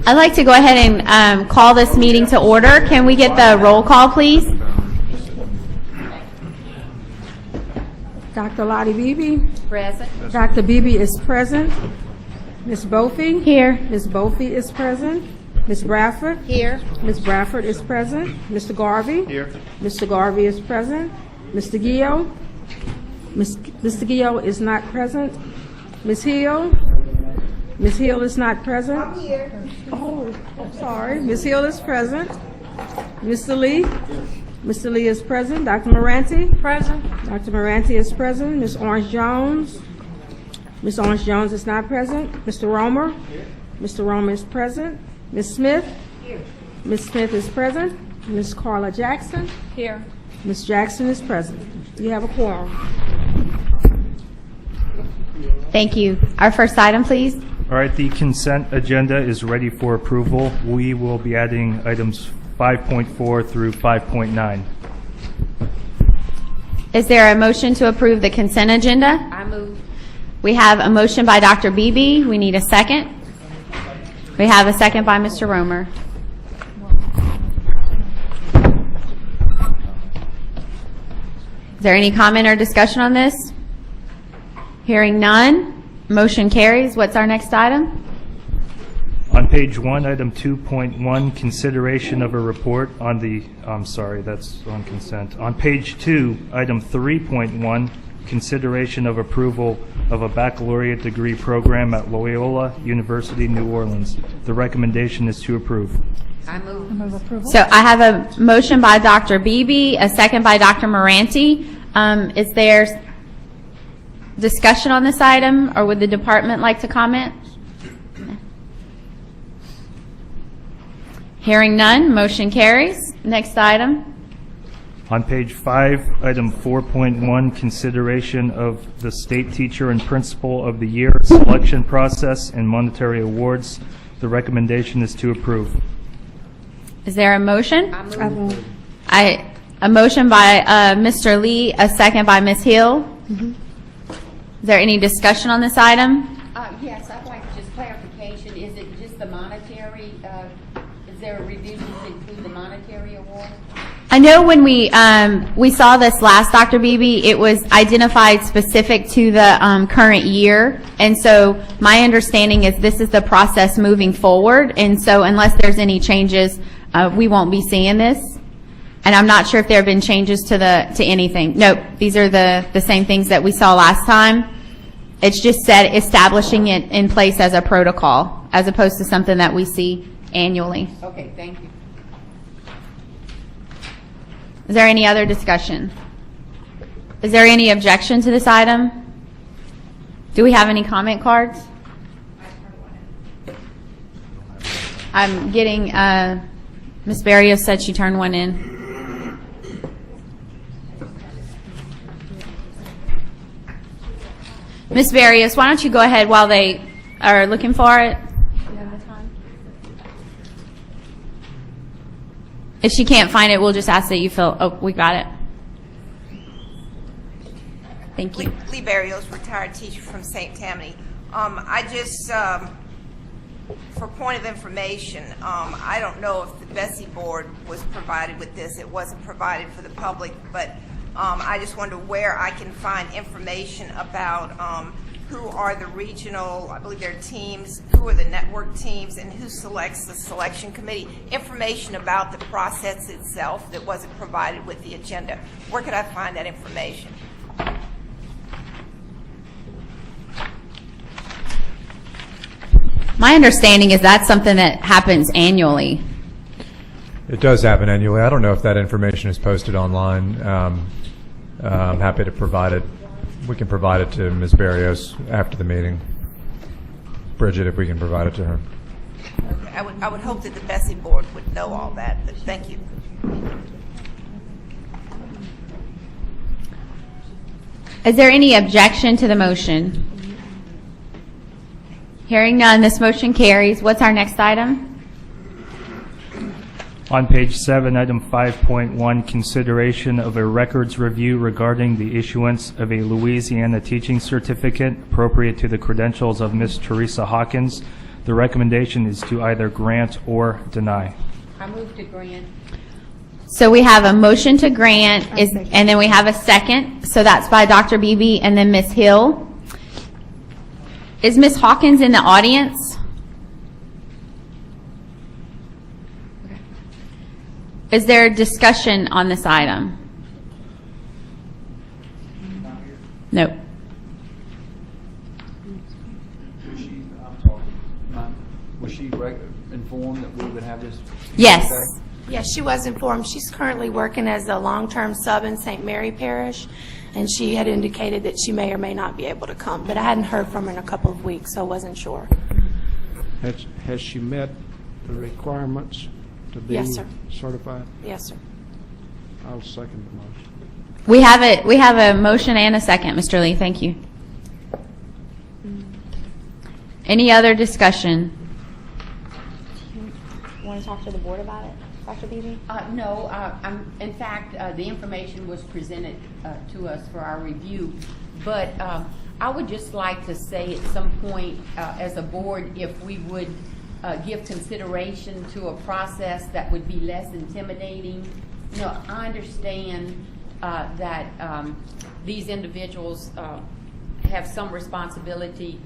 I'd like to go ahead and call this meeting to order. Can we get the roll call, please? Dr. Lottie Beebe. Present. Dr. Beebe is present. Ms. Bofi. Here. Ms. Bofi is present. Ms. Bradford. Here. Ms. Bradford is present. Mr. Garvey. Here. Mr. Garvey is present. Mr. Gio. Mr. Gio is not present. Ms. Hill. Ms. Hill is not present. I'm here. Oh, I'm sorry. Ms. Hill is present. Mr. Lee. Mr. Lee is present. Dr. Moranti. Present. Dr. Moranti is present. Ms. Orange Jones. Ms. Orange Jones is not present. Mr. Romer. Mr. Romer is present. Ms. Smith. Here. Ms. Smith is present. Ms. Carla Jackson. Here. Ms. Jackson is present. You have a quorum. Thank you. Our first item, please. All right, the consent agenda is ready for approval. We will be adding items 5.4 through 5.9. Is there a motion to approve the consent agenda? I move. We have a motion by Dr. Beebe. We need a second. We have a second by Mr. Romer. Is there any comment or discussion on this? Hearing none. Motion carries. What's our next item? On page 1, item 2.1, consideration of a report on the, I'm sorry, that's on consent. On page 2, item 3.1, consideration of approval of a baccalaureate degree program at Loyola University, New Orleans. The recommendation is to approve. I move approval. So I have a motion by Dr. Beebe, a second by Dr. Moranti. Is there discussion on this item, or would the department like to comment? Hearing none, motion carries. Next item. On page 5, item 4.1, consideration of the State Teacher and Principal of the Year selection process and monetary awards. The recommendation is to approve. Is there a motion? I move. A motion by Mr. Lee, a second by Ms. Hill. Is there any discussion on this item? Yes, I'd like just clarification. Is it just the monetary, is there a revision to include the monetary award? I know when we saw this last, Dr. Beebe, it was identified specific to the current year, and so my understanding is this is the process moving forward, and so unless there's any changes, we won't be seeing this. And I'm not sure if there have been changes to anything. Nope, these are the same things that we saw last time. It's just said establishing it in place as a protocol, as opposed to something that we see annually. Okay, thank you. Is there any other discussion? Is there any objection to this item? Do we have any comment cards? I'm getting, Ms. Barrios said she turned one in. Ms. Barrios, why don't you go ahead while they are looking for it? If she can't find it, we'll just ask that you fill. Oh, we got it. Thank you. Lee Barrios, retired teacher from St. Tammany. I just, for point of information, I don't know if the BESE board was provided with this. It wasn't provided for the public, but I just wonder where I can find information about who are the regional, I believe they're teams, who are the network teams, and who selects the selection committee. Information about the process itself that wasn't provided with the agenda. Where could I find that information? My understanding is that's something that happens annually. It does happen annually. I don't know if that information is posted online. I'm happy to provide it. We can provide it to Ms. Barrios after the meeting. Bridget, if we can provide it to her. Okay. I would hope that the BESE board would know all that, but thank you. Is there any objection to the motion? Hearing none, this motion carries. What's our next item? On page 7, item 5.1, consideration of a records review regarding the issuance of a Louisiana teaching certificate appropriate to the credentials of Ms. Teresa Hawkins. The recommendation is to either grant or deny. I move to grant. So we have a motion to grant, and then we have a second. So that's by Dr. Beebe and then Ms. Hill. Is Ms. Hawkins in the audience? Is there a discussion on this item? No. Was she informed that we would have this? Yes. today? Yes, she was informed. She's currently working as a long-term sub in St. Mary Parish, and she had indicated that she may or may not be able to come, but I hadn't heard from her in a couple of weeks, so I wasn't sure. Has she met the requirements to be Yes, sir. certified? Yes, sir. I'll second the motion. We have a motion and a second, Mr. Lee. Thank you. Any other discussion? Want to talk to the board about it, Dr. Beebe? No, in fact, the information was presented to us for our review, but I would just like to say at some point, as a board, if we would give consideration to a process that would be less intimidating. You know, I understand that these individuals have some responsibility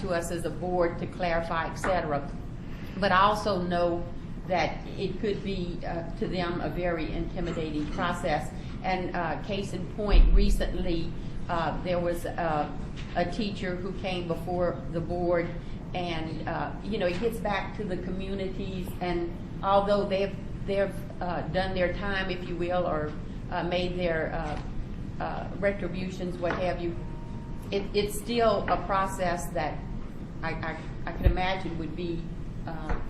to us as a board to clarify, et cetera, but I also know that it could be to them a very intimidating process. And case in point, recently there was a teacher who came before the board, and you know, it gets back to the communities, and although they've done their time, if you will, or made their retributions, what have you, it's still a process that I can imagine would be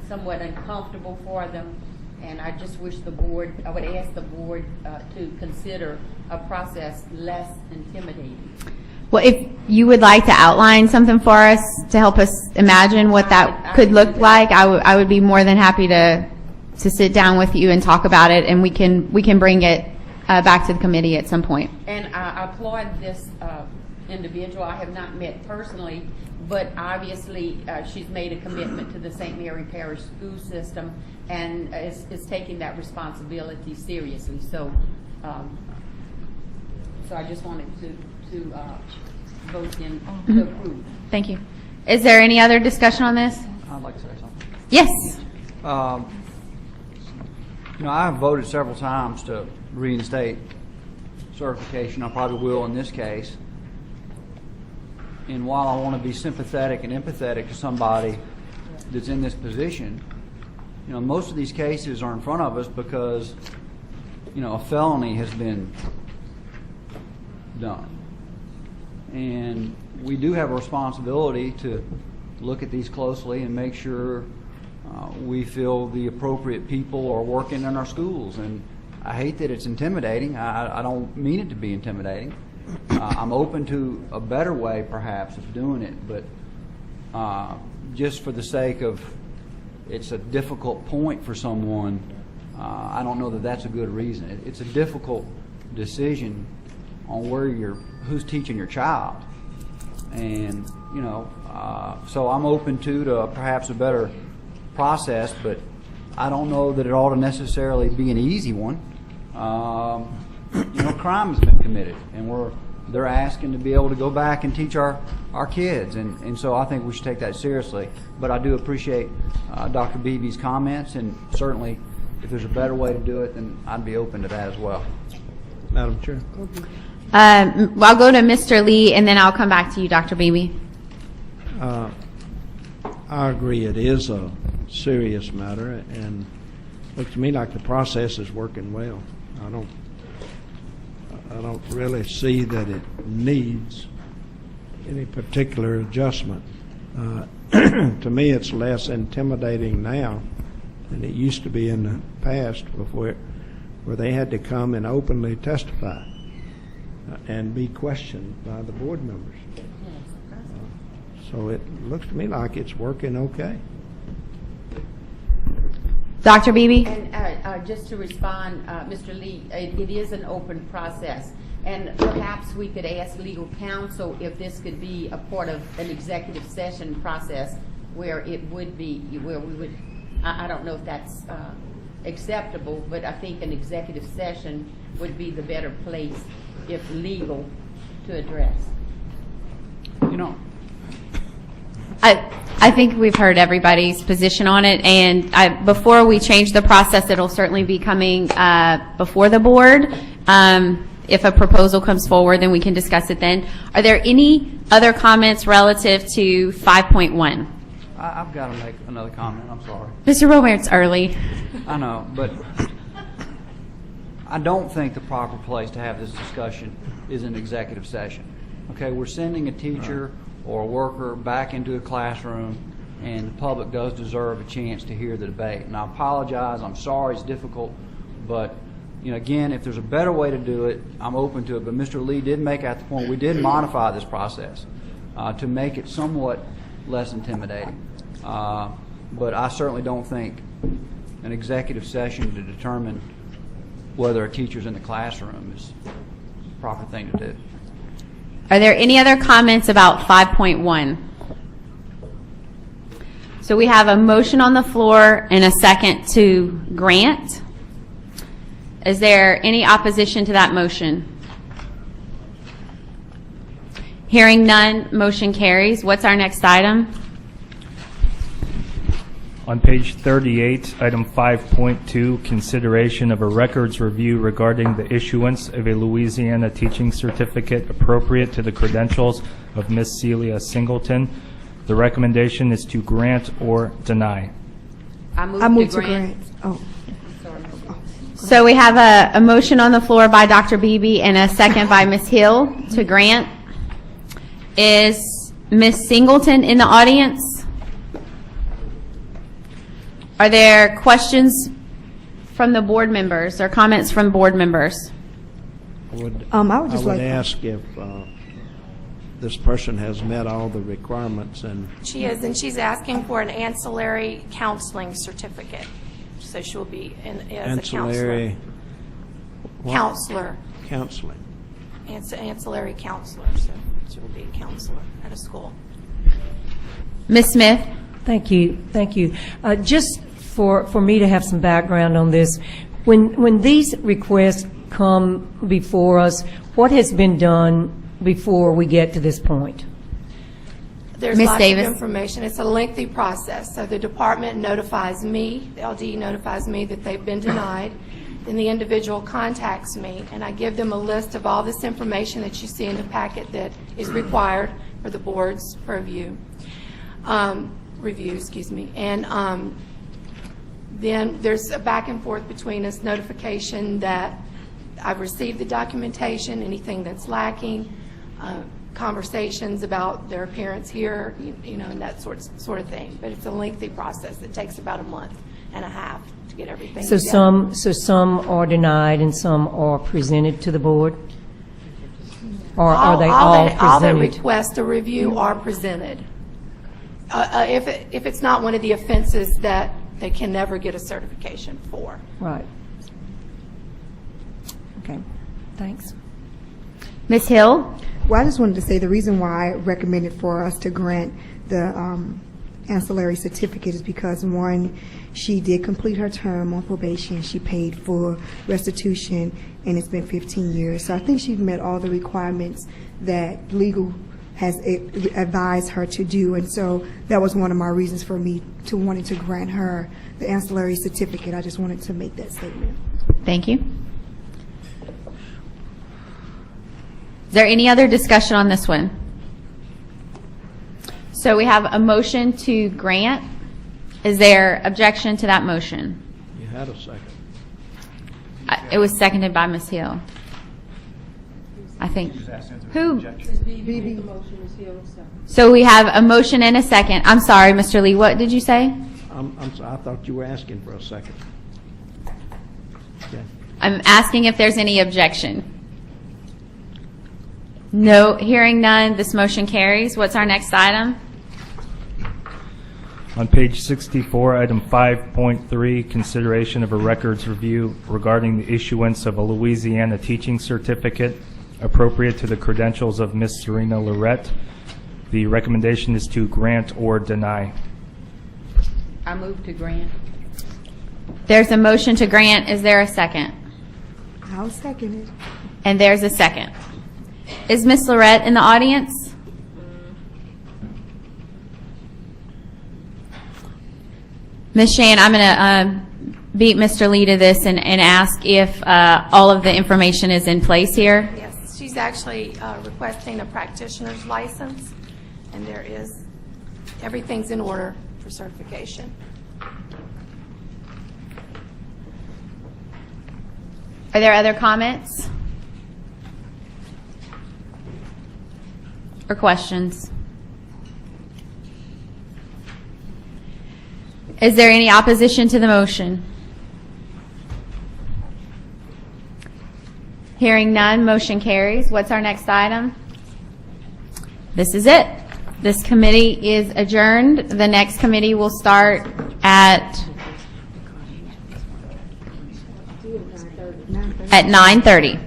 somewhat uncomfortable for them, and I just wish the board, I would ask the board to consider a process less intimidating. Well, if you would like to outline something for us to help us imagine what that could look like, I would be more than happy to sit down with you and talk about it, and we can bring it back to the committee at some point. And I applaud this individual. I have not met personally, but obviously she's made a commitment to the St. Mary Parish school system and is taking that responsibility seriously. So, so I just wanted to vote in to approve. Thank you. Is there any other discussion on this? I'd like to say something. Yes. You know, I have voted several times to reinstate certification. I probably will in this case. And while I want to be sympathetic and empathetic to somebody that's in this position, you know, most of these cases are in front of us because, you know, a felony has been done. And we do have a responsibility to look at these closely and make sure we feel the appropriate people are working in our schools. And I hate that it's intimidating. I don't mean it to be intimidating. I'm open to a better way, perhaps, of doing it, but just for the sake of it's a difficult point for someone, I don't know that that's a good reason. It's a difficult decision on who's teaching your child, and you know, so I'm open to perhaps a better process, but I don't know that it ought to necessarily be an easy one. You know, crime has been committed, and they're asking to be able to go back and teach our kids, and so I think we should take that seriously. But I do appreciate Dr. Beebe's comments, and certainly if there's a better way to do it, then I'd be open to that as well. Madam Chair. Well, I'll go to Mr. Lee, and then I'll come back to you, Dr. Beebe. I agree it is a serious matter, and looks to me like the process is working well. I don't really see that it needs any particular adjustment. To me, it's less intimidating now than it used to be in the past, where they had to come and openly testify and be questioned by the board members. So it looks to me like it's working okay. Dr. Beebe? And just to respond, Mr. Lee, it is an open process, and perhaps we could ask legal counsel if this could be a part of an executive session process where it would be, where we would, I don't know if that's acceptable, but I think an executive session would be the better place, if legal, to address. You know, I think we've heard everybody's position on it, and before we change the process, it'll certainly be coming before the board. If a proposal comes forward, then we can discuss it then. Are there any other comments relative to 5.1? I've got to make another comment. I'm sorry. Mr. Romero, it's early. I know, but I don't think the proper place to have this discussion is an executive session. Okay, we're sending a teacher or a worker back into a classroom, and the public does deserve a chance to hear the debate. And I apologize. I'm sorry it's difficult, but you know, again, if there's a better way to do it, I'm open to it. But Mr. Lee did make out the point we did modify this process to make it somewhat less intimidating. But I certainly don't think an executive session to determine whether a teacher's in the classroom is the proper thing to do. Are there any other comments about 5.1? So we have a motion on the floor and a second to grant. Is there any opposition to that motion? Hearing none, motion carries. What's our next item? On page 38, item 5.2, consideration of a records review regarding the issuance of a Louisiana teaching certificate appropriate to the credentials of Miss Celia Singleton. The recommendation is to grant or deny. I move to grant. Oh, So we have a motion on the floor by Dr. Beebe and a second by Ms. Hill to grant. Is Ms. Singleton in the audience? Are there questions from the board members or comments from board members? I would just like- ask if this person has met all the requirements and She is, and she's asking for an ancillary counseling certificate. So she'll be as a ancillary counselor. counseling. Ancillary counselor, so she will be a counselor at a school. Ms. Smith? thank you, thank you. Just for me to have some background on this, when these requests come before us, what has been done before we get to this point? There's Ms. lots Davis. of information. It's a lengthy process. So the department notifies me, the LD notifies me that they've been denied. Then the individual contacts me, and I give them a list of all this information that you see in the packet that is required for the board's review. And then there's a back and forth between us, notification that I've received the documentation, anything that's lacking, conversations about their appearance here, you know, and that sort of thing. But it's a lengthy process. It takes about a month and a half to get everything So together. some are denied and some are presented to the board? Or are they all All that presented? request a review are presented. If it's not one of the offenses that they can never get a certification for. Right. Okay, thanks. Ms. Hill? Well, I just wanted to say the reason why I recommended for us to grant the ancillary certificate is because, one, she did complete her term on probation. She paid full restitution, and it's been 15 years. So I think she's met all the requirements that legal has advised her to do. And so that was one of my reasons for me to wanting to grant her the ancillary certificate. I just wanted to make that statement. Thank you. Is there any other discussion on this one? So we have a motion to grant. Is there objection to that motion? You had a second. It was seconded by Ms. Hill. I think. Who? So we have a motion and a second. I'm sorry, Mr. Lee, what did you say? I thought you were asking for a second. Okay. I'm asking if there's any objection. No, hearing none, this motion carries. What's our next item? On page 64, item 5.3, consideration of a records review regarding the issuance of a Louisiana teaching certificate appropriate to the credentials of Miss Serena Lorette. The recommendation is to grant or deny. I move to grant. There's a motion to grant. Is there a second? I'll second it. And there's a second. Is Miss Lorette in the audience? Ms. Shan, I'm going to beat Mr. Lee to this and ask if all of the information is in place here. Yes, she's actually requesting a practitioner's license, and everything's in order for certification. Are there other comments or questions? Is there any opposition to the motion? Hearing none, motion carries. What's our next item? This is it. This committee is adjourned. The next committee will start at 9:30.